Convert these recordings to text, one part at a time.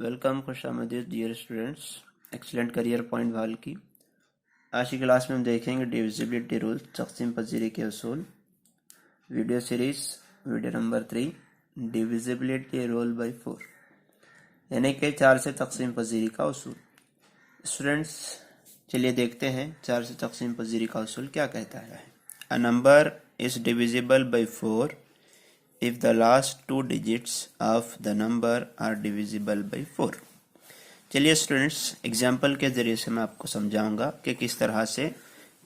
Welcome, खुश आमदीद dear students. Excellent career point वाल की आज की क्लास में हम देखेंगे डिविजिबिलिटी रूल, तक़सीम पजीरी के असूल। Video series video number 3, divisibility rule by 4, यानी कि 4 से तक़सीम पजीरी का असूल। स्टूडेंट्स चलिए देखते हैं 4 से तक़सीम पजीरी का असूल क्या कहता है। A number is divisible by 4 if the last 2 digits of the number are divisible by 4। चलिए स्टूडेंट्स एग्जाम्पल के ज़रिए से मैं आपको समझाऊंगा कि किस तरह से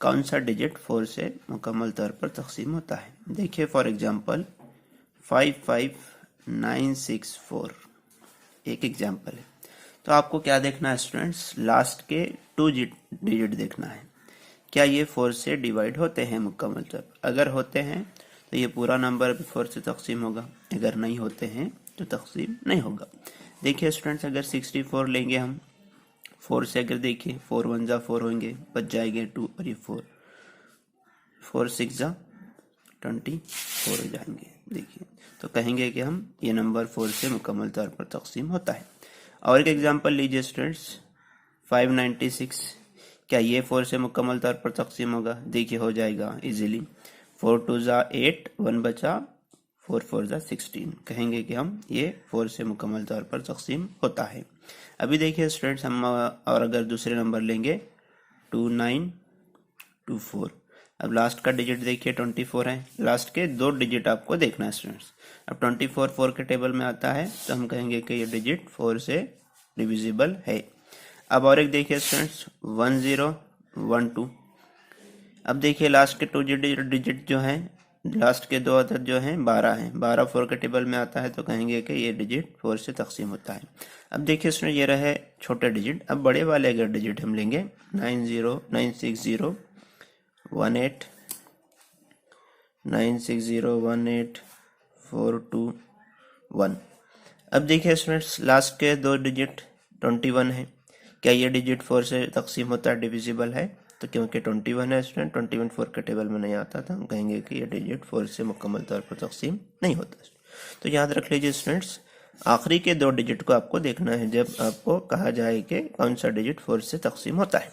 कौन सा डिजिट 4 से मुकम्मल तौर पर तकसीम होता है। देखिए फॉर एग्जाम्पल 55964 एक एग्जाम्पल है। तो आपको क्या देखना है स्टूडेंट्स, लास्ट के 2 डिजिट देखना है, क्या ये 4 से डिवाइड होते हैं मुकम्मल तौर पर। अगर होते हैं तो ये पूरा नंबर भी 4 से तकसीम होगा, अगर नहीं होते हैं तो तकसीम नहीं होगा। देखिए स्टूडेंट्स, अगर 64 लेंगे हम 4 से, अगर देखिए 4 1 जा 4 होंगे, बच जाएंगे 2 और ये 4 6 जा 24 हो जाएंगे। देखिए तो कहेंगे कि हम ये नंबर 4 से मुकम्मल तौर पर तकसीम होता है। और एक एग्जाम्पल लीजिए स्टूडेंट्स 596, क्या ये 4 से मुकम्मल तौर पर तकसीम होगा? देखिए हो जाएगा इजीली, 4 2 जा 8, 1 बचा, 4 4 जा 16, कहेंगे कि हम ये 4 से मुकम्मल तौर पर तकसीम होता है। अभी देखिए स्टूडेंट्स हम और अगर दूसरे नंबर लेंगे 2924, अब लास्ट का डिजिट देखिए 24 है, लास्ट के 2 डिजिट आपको देखना है स्टूडेंट्स। अब 24 4 के टेबल में आता है तो हम कहेंगे कि ये डिजिट 4 से डिविजिबल है। अब और एक देखिए स्टूडेंट्स 1012, अब देखिए लास्ट के 2 डिजिट जो हैं, लास्ट के 2 अदद जो हैं 12 हैं, 12 4 के टेबल में आता है तो कहेंगे कि ये डिजिट 4 से तकसीम होता है। अब देखिए इसमें ये रहे छोटे डिजिट। अब बड़े वाले अगर डिजिट हम लेंगे 90 960 18 960 18 421। अब देखिए स्टूडेंट्स लास्ट के 2 डिजिट 21 है, क्या ये डिजिट 4 से तकसीम होता है, डिविजिबल है? तो क्योंकि 21 है स्टूडेंट, 21 4 के टेबल में नहीं आता था, हम कहेंगे कि ये डिजिट 4 से मुकम्मल तौर पर तकसीम नहीं होता। तो याद रख लीजिए स्टूडेंट्स, आखिरी के 2 डिजिट को आपको देखना है जब आपको कहा जाए कि कौन सा डिजिट 4 से तकसीम होता है।